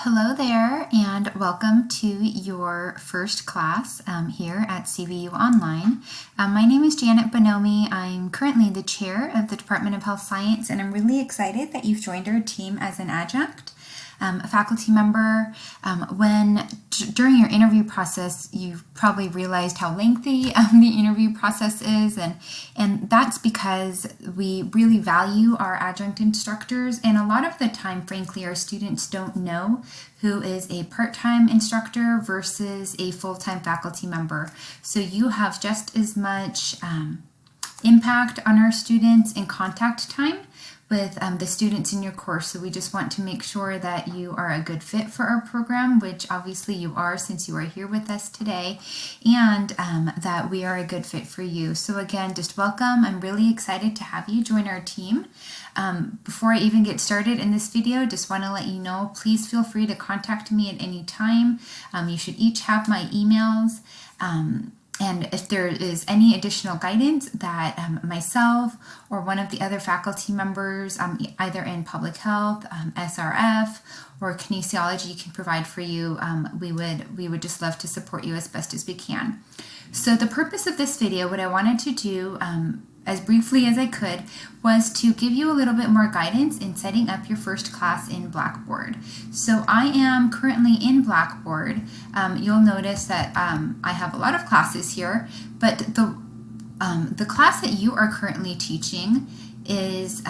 Hello there, and welcome to your first class here at CBU Online. My name is Janet Bonome. I'm currently the chair of the Department of Health Science, and I'm really excited that you've joined our team as an adjunct, a faculty member. During your interview process, you've probably realized how lengthy the interview process is, and that's because we really value our adjunct instructors, and a lot of the time, frankly, our students don't know who is a part-time instructor versus a full-time faculty member. So you have just as much impact on our students in contact time with the students in your course. So we just want to make sure that you are a good fit for our program, which obviously you are since you are here with us today, and that we are a good fit for you. So again, just welcome. I'm really excited to have you join our team. Before I even get started in this video, just want to let you know, please feel free to contact me at any time. You should each have my emails. And if there is any additional guidance that myself or one of the other faculty members, either in public health, SRF, or kinesiology can provide for you, we would just love to support you as best as we can. So the purpose of this video, what I wanted to do as briefly as I could, was to give you a little bit more guidance in setting up your first class in Blackboard. So I am currently in Blackboard. You'll notice that I have a lot of classes here, but the class that you are currently teaching is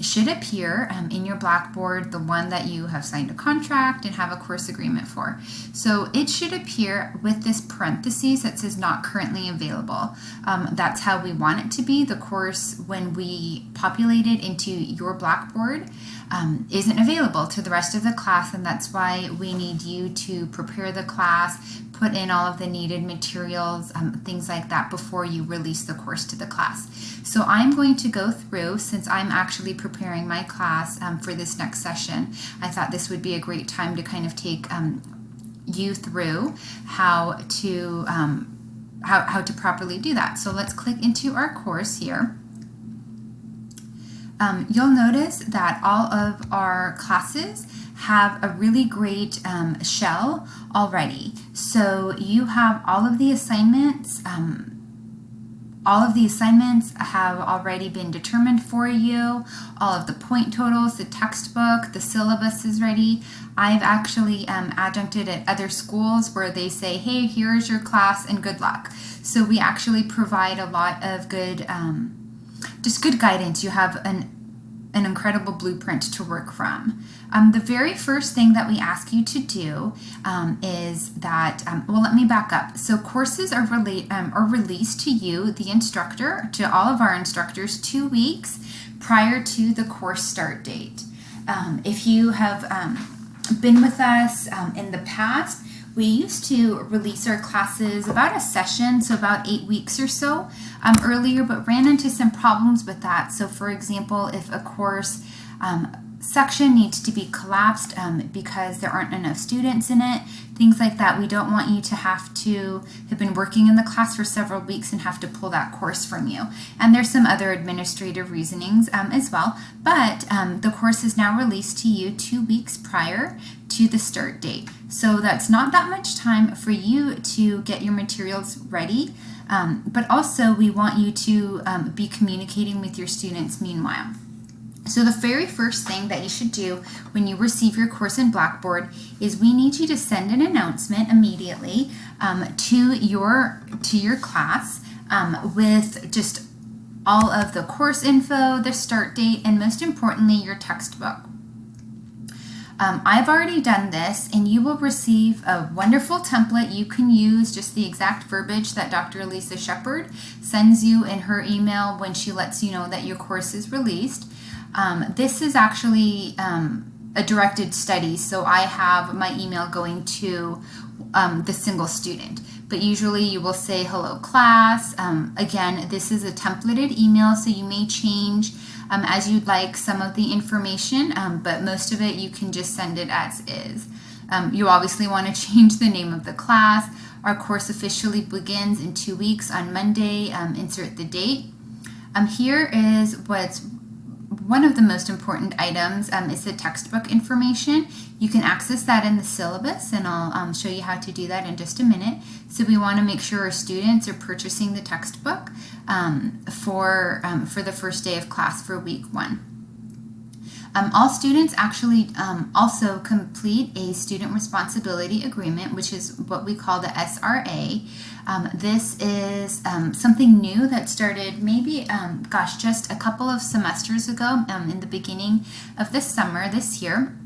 should appear in your Blackboard, the one that you have signed a contract and have a course agreement for. So it should appear with this parentheses that says not currently available. That's how we want it to be. The course, when we populate it into your Blackboard, isn't available to the rest of the class, and that's why we need you to prepare the class, put in all of the needed materials, things like that before you release the course to the class. So I'm going to go through, since I'm actually preparing my class for this next session, I thought this would be a great time to kind of take you through how to properly do that. So let's click into our course here. You'll notice that all of our classes have a really great shell already. So you have all of the assignments. All of the assignments have already been determined for you. All of the point totals, the textbook, the syllabus is ready. I've actually adjuncted at other schools where they say, hey, here's your class and good luck. So we actually provide a lot of good, just good guidance. You have an incredible blueprint to work from. The very first thing that we ask you to do is that, well, let me back up. So courses are released to you, the instructor, to all of our instructors 2 weeks prior to the course start date. If you have been with us in the past, we used to release our classes about a session, so about 8 weeks or so earlier, but ran into some problems with that. So for example, if a course section needs to be collapsed because there aren't enough students in it, things like that, we don't want you to have been working in the class for several weeks and have to pull that course from you. And there's some other administrative reasonings as well, but the course is now released to you 2 weeks prior to the start date. So that's not that much time for you to get your materials ready, but also we want you to be communicating with your students meanwhile. So the very first thing that you should do when you receive your course in Blackboard is we need you to send an announcement immediately to your class with just all of the course info, the start date, and most importantly, your textbook. I've already done this, and you will receive a wonderful template. You can use just the exact verbiage that Dr. Lisa Shepard sends you in her email when she lets you know that your course is released. This is actually a directed study, so I have my email going to the single student. But usually you will say, hello class. Again, this is a templated email, so you may change as you'd like some of the information, but most of it you can just send it as is. You obviously want to change the name of the class. Our course officially begins in 2 weeks on Monday. Insert the date. Here is what's one of the most important items is the textbook information. You can access that in the syllabus, and I'll show you how to do that in just a minute. So we want to make sure our students are purchasing the textbook for the first day of class for week 1. All students actually also complete a student responsibility agreement, which is what we call the SRA. This is something new that started maybe, just a couple of semesters ago in the beginning of this summer this year.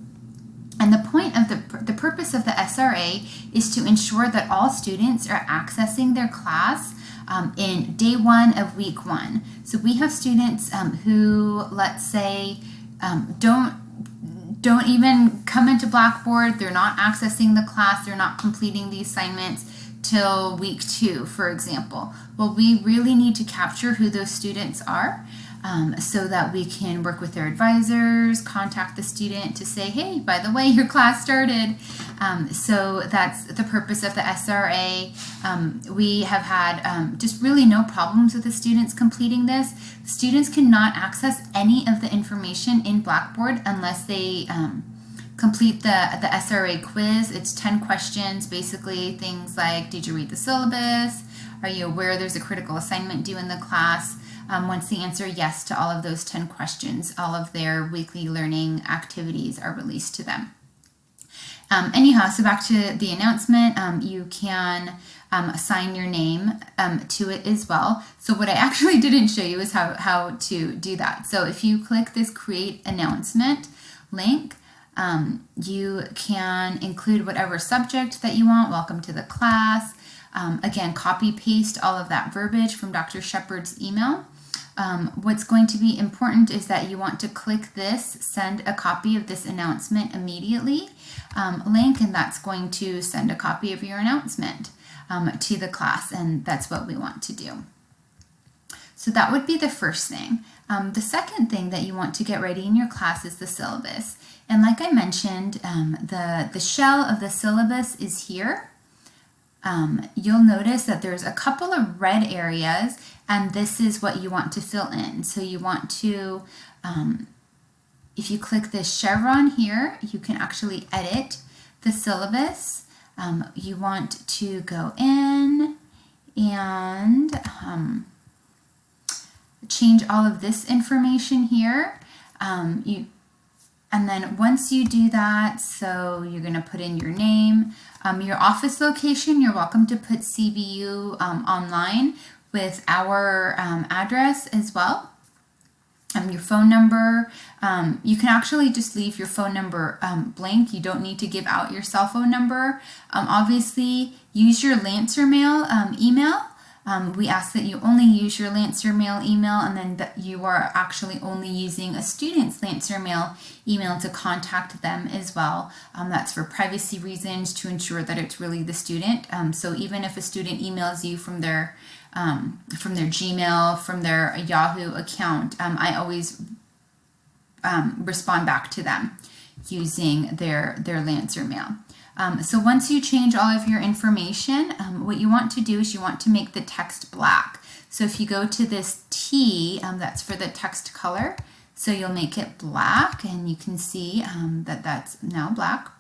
And the point of the purpose of the SRA is to ensure that all students are accessing their class in day 1 of week 1. So we have students who, let's say, don't even come into Blackboard. They're not accessing the class. They're not completing the assignments till week 2, for example. Well, we really need to capture who those students are so that we can work with their advisors, contact the student to say, hey, by the way, your class started. So that's the purpose of the SRA. We have had just really no problems with the students completing this. Students cannot access any of the information in Blackboard unless they complete the SRA quiz. It's 10 questions, basically things like, did you read the syllabus? Are you aware there's a critical assignment due in the class? Once they answer yes to all of those 10 questions, all of their weekly learning activities are released to them. Anyhow, so back to the announcement, you can assign your name to it as well. So what I actually didn't show you is how to do that. So if you click this Create Announcement link, you can include whatever subject that you want. Welcome to the class. Again, copy paste all of that verbiage from Dr. Shepard's email. What's going to be important is that you want to click this send a copy of this announcement immediately link, and that's going to send a copy of your announcement to the class, and that's what we want to do. So that would be the first thing. The second thing that you want to get ready in your class is the syllabus. And like I mentioned, the shell of the syllabus is here. You'll notice that there's a couple of red areas, and this is what you want to fill in. So you want to, if you click this chevron here, you can actually edit the syllabus. You want to go in and change all of this information here. And then once you do that, so you're going to put in your name, your office location. You're welcome to put CBU Online with our address as well. Your phone number. You can actually just leave your phone number blank. You don't need to give out your cell phone number. Obviously, use your Lancer Mail email. We ask that you only use your Lancer Mail email, and then that you are actually only using a student's Lancer Mail email to contact them as well. That's for privacy reasons, to ensure that it's really the student. So even if a student emails you from their Gmail, from their Yahoo account, I always respond back to them using their Lancer Mail. So once you change all of your information, what you want to do is you want to make the text black. So if you go to this T, that's for the text color. So you'll make it black, and you can see that that's now black.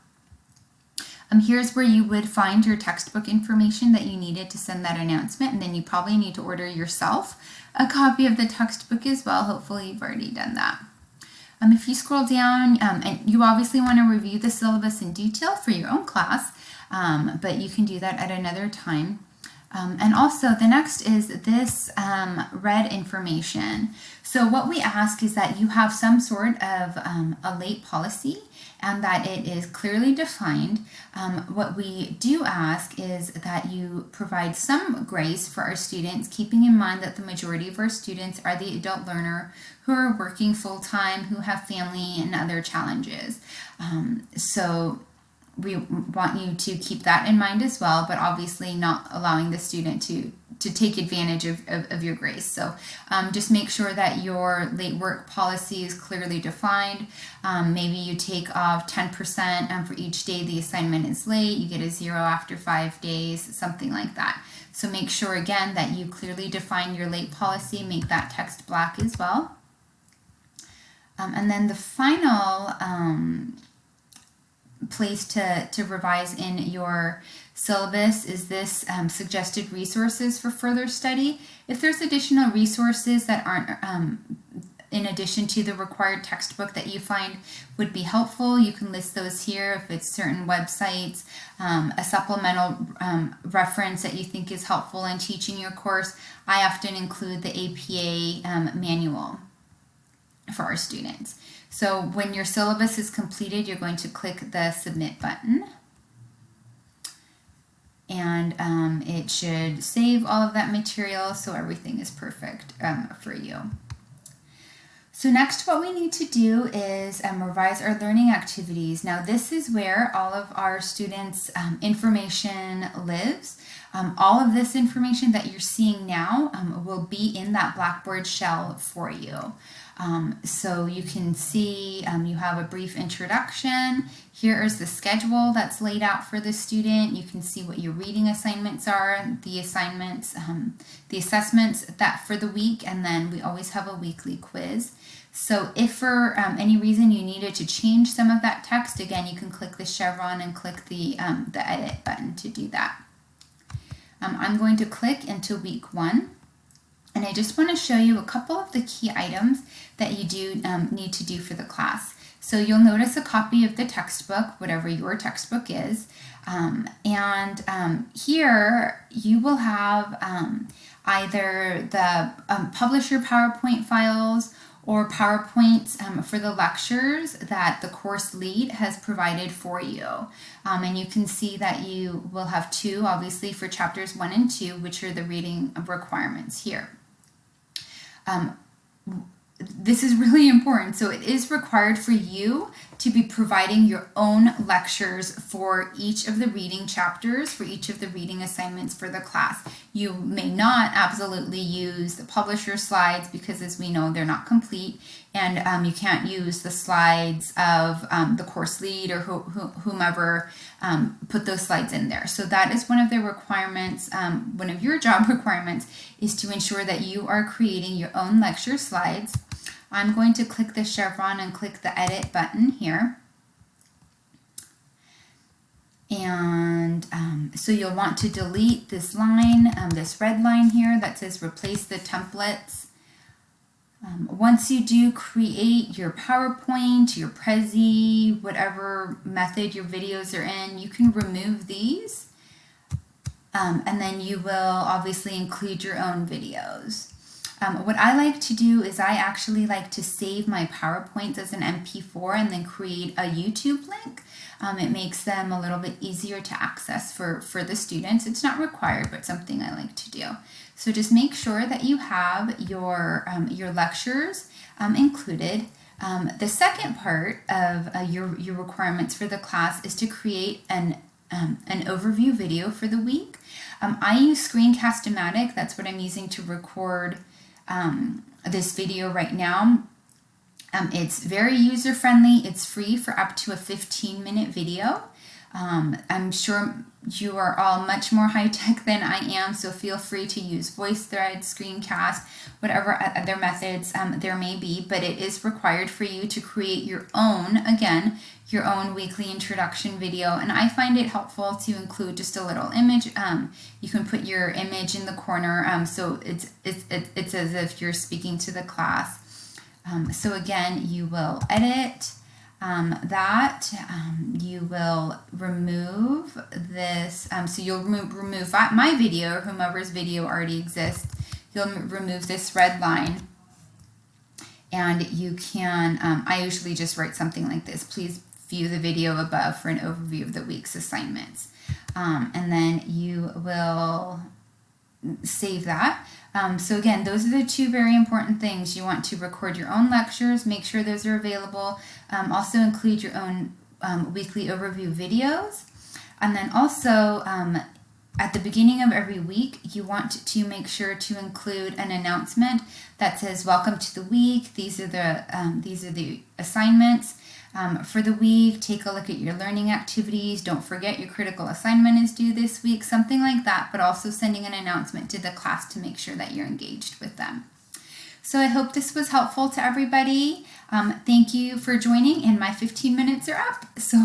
Here's where you would find your textbook information that you needed to send that announcement, and then you probably need to order yourself a copy of the textbook as well. Hopefully you've already done that. If you scroll down, and you obviously want to review the syllabus in detail for your own class, but you can do that at another time. And also the next is this red information. So what we ask is that you have some sort of a late policy, and that it is clearly defined. What we do ask is that you provide some grace for our students, keeping in mind that the majority of our students are the adult learner who are working full-time, who have family and other challenges. So we want you to keep that in mind as well, but obviously not allowing the student to take advantage of your grace. So just make sure that your late work policy is clearly defined. Maybe you take off 10% for each day the assignment is late. You get a 0 after 5 days, something like that. So make sure again that you clearly define your late policy. Make that text black as well. And then the final place to revise in your syllabus is this suggested resources for further study. If there's additional resources that aren't in addition to the required textbook that you find would be helpful, you can list those here. If it's certain websites, a supplemental reference that you think is helpful in teaching your course, I often include the APA manual for our students. So when your syllabus is completed, you're going to click the Submit button. And it should save all of that material so everything is perfect for you. So next, what we need to do is revise our learning activities. Now this is where all of our students' information lives. All of this information that you're seeing now will be in that Blackboard shell for you. So you can see you have a brief introduction. Here is the schedule that's laid out for the student. You can see what your reading assignments are, the assignments, the assessments that for the week, and then we always have a weekly quiz. So if for any reason you needed to change some of that text, again, you can click the chevron and click the edit button to do that. I'm going to click into week 1. And I just want to show you a couple of the key items that you do need to do for the class. So you'll notice a copy of the textbook, whatever your textbook is. Here you will have either the publisher PowerPoint files or PowerPoints for the lectures that the course lead has provided for you. And you can see that you will have 2, obviously, for chapters 1 and 2, which are the reading requirements here. This is really important. So it is required for you to be providing your own lectures for each of the reading chapters, for each of the reading assignments for the class. You may not absolutely use the publisher slides because, as we know, they're not complete, and you can't use the slides of the course lead or whomever put those slides in there. So that is one of the requirements, one of your job requirements is to ensure that you are creating your own lecture slides. I'm going to click the chevron and click the edit button here. And so you'll want to delete this line, this red line here that says replace the templates. Once you do create your PowerPoint, your Prezi, whatever method your videos are in, you can remove these. And then you will obviously include your own videos. What I like to do is I actually like to save my PowerPoints as an MP4 and then create a YouTube link. It makes them a little bit easier to access for the students. It's not required, but something I like to do. So just make sure that you have your lectures included. The second part of your requirements for the class is to create an overview video for the week. I use Screencast-O-Matic. That's what I'm using to record this video right now. It's very user-friendly. It's free for up to a 15-minute video. I'm sure you are all much more high-tech than I am, so feel free to use VoiceThread, Screencast, whatever other methods there may be, but it is required for you to create your own, again, your own weekly introduction video, and I find it helpful to include just a little image. You can put your image in the corner, so it's as if you're speaking to the class. So again, you will edit you will remove this, so you'll remove my video or whomever's video already exists. You'll remove this red line, and you can, I usually just write something like this: please view the video above for an overview of the week's assignments. And then you will save that. So again, those are the 2 very important things. You want to record your own lectures, make sure those are available. Also include your own weekly overview videos. And then also at the beginning of every week, you want to make sure to include an announcement that says, welcome to the week. These are the assignments for the week. Take a look at your learning activities. Don't forget your critical assignment is due this week, something like that, but also sending an announcement to the class to make sure that you're engaged with them. So I hope this was helpful to everybody. Thank you for joining, and my 15 minutes are up. So